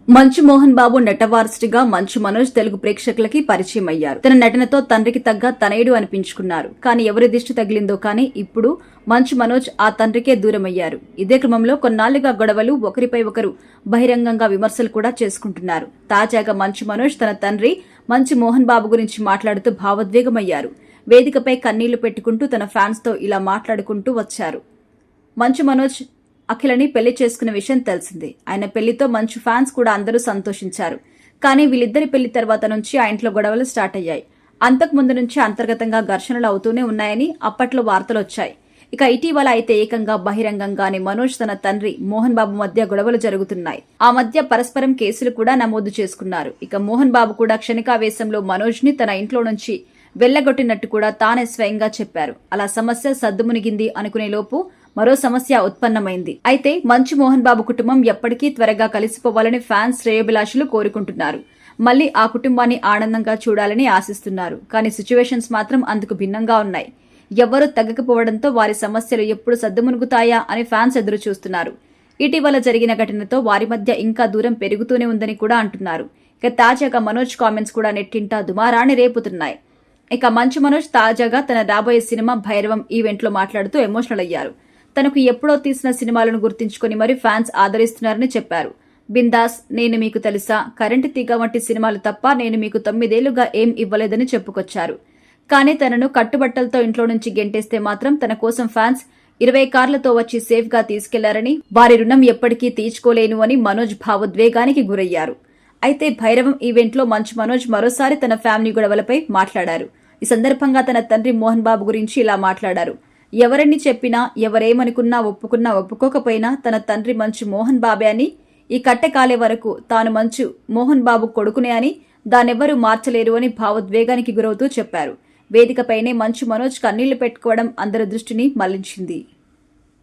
మంచు మోహన్ బాబు నటవారసుడిగా మంచు మనోజ్ తెలుగు ప్రేక్షకులకి పరిచయం అయ్యారు. తన నటనతో తండ్రికి తగ్గ తనయుడు అనిపించుకున్నారు. కానీ ఎవరి దిష్టి తగిలిందో కానీ ఇప్పుడు మంచు మనోజ్ ఆ తండ్రికే దూరమయ్యారు. ఇదే క్రమంలో కొన్నాళ్లుగా గొడవలు, ఒకరిపై ఒకరు బహిరంగంగా విమర్శలు కూడా చేసుకుంటున్నారు. తాజాగా మంచు మనోజ్ తన తండ్రి మంచు మోహన్ బాబు గురించి మాట్లాడుతూ భావోద్వేగమయ్యారు. వేదికపై కన్నీళ్లు పెట్టుకుంటూ తన ఫ్యాన్స్ తో ఇలా మాట్లాడుకుంటూ వచ్చారు. మంచు మనోజ్ అఖిలని పెళ్లి చేసుకున్న విషయం తెలిసిందే. ఆయన పెళ్లితో మంచు ఫ్యాన్స్ కూడా అందరూ సంతోషించారు. కానీ వీళ్ళిద్దరి పెళ్లి తర్వాత నుంచి ఆ ఇంట్లో గొడవలు స్టార్ట్ అయ్యాయి. అంతకు ముందు నుంచి అంతర్గతంగా ఘర్షణలు అవుతూనే ఉన్నాయని అప్పట్లో వార్తలు వచ్చాయి. ఇక ఇటీవల అయితే ఏకంగా బహిరంగంగానే మనోజ్ తన తండ్రి మోహన్ బాబు మధ్య గొడవలు జరుగుతున్నాయి. ఆ మధ్య పరస్పరం కేసులు కూడా నమోదు చేసుకున్నారు. ఇక మోహన్ బాబు కూడా క్షణికావేశంలో మనోజ్ ని తన ఇంట్లో నుంచి వెళ్లగొట్టినట్టు కూడా తానే స్వయంగా చెప్పారు. అలా సమస్య సద్దుమునిగింది అనుకునే లోపు మరో సమస్య ఉత్పన్నమైంది. అయితే మంచు మోహన్ బాబు కుటుంబం ఎప్పటికీ త్వరగా కలిసిపోవాలని ఫ్యాన్స్ శ్రేయోభిలాషులు కోరుకుంటున్నారు. మళ్లీ ఆ కుటుంబాన్ని ఆనందంగా చూడాలని ఆశిస్తున్నారు. కానీ సిచ్యువేషన్స్ మాత్రం అందుకు భిన్నంగా ఉన్నాయి. ఎవ్వరూ తగ్గకపోవడంతో వారి సమస్యలు ఎప్పుడు సద్దుమునుగుతాయా అని ఫ్యాన్స్ ఎదురు చూస్తున్నారు. ఇటీవల జరిగిన ఘటనతో వారి మధ్య ఇంకా దూరం పెరుగుతూనే ఉందని కూడా అంటున్నారు. ఇక తాజాగా మనోజ్ కామెంట్స్ కూడా నెట్టింటా దుమారాన్ని రేపుతున్నాయి. ఇక మంచు మనోజ్ తాజాగా తన రాబోయే సినిమా భైరవం ఈవెంట్లో మాట్లాడుతూ ఎమోషనల్ అయ్యారు. తనకు ఎప్పుడో తీసిన సినిమాలను గుర్తించుకుని మరీ ఫ్యాన్స్ ఆదరిస్తున్నారని చెప్పారు. బిందాస్, నేను మీకు తెలుసా, కరెంటు తీగ వంటి సినిమాలు తప్ప నేను మీకు 9 ఏళ్లుగా ఏం ఇవ్వలేదని చెప్పుకొచ్చారు. కానీ తనను కట్టుబట్టలతో ఇంట్లో నుంచి గెంటేస్తే మాత్రం తన కోసం ఫ్యాన్స్ 20 కార్లతో వచ్చి సేఫ్ గా తీసుకెళ్లారని, వారి రుణం ఎప్పటికీ తీర్చుకోలేను అని మనోజ్ భావోద్వేగానికి గురయ్యారు. అయితే భైరవం ఈవెంట్లో మంచు మనోజ్ మరోసారి తన ఫ్యామిలీ గొడవలపై మాట్లాడారు. ఈ సందర్భంగా తన తండ్రి మోహన్ బాబు గురించి ఇలా మాట్లాడారు. ఎవరిని చెప్పినా, ఎవరేమనుకున్నా, ఒప్పుకున్నా ఒప్పుకోకపోయినా తన తండ్రి మంచు మోహన్ బాబే అని, ఈ కట్టె కాలే వరకు తాను మంచు మోహన్ బాబు కొడుకునే అని, దానెవ్వరూ మార్చలేరు అని భావోద్వేగానికి గురవుతూ చెప్పారు. వేదికపైనే మంచు మనోజ్ కన్నీళ్లు పెట్టుకోవడం అందరి దృష్టిని మళ్లించింది.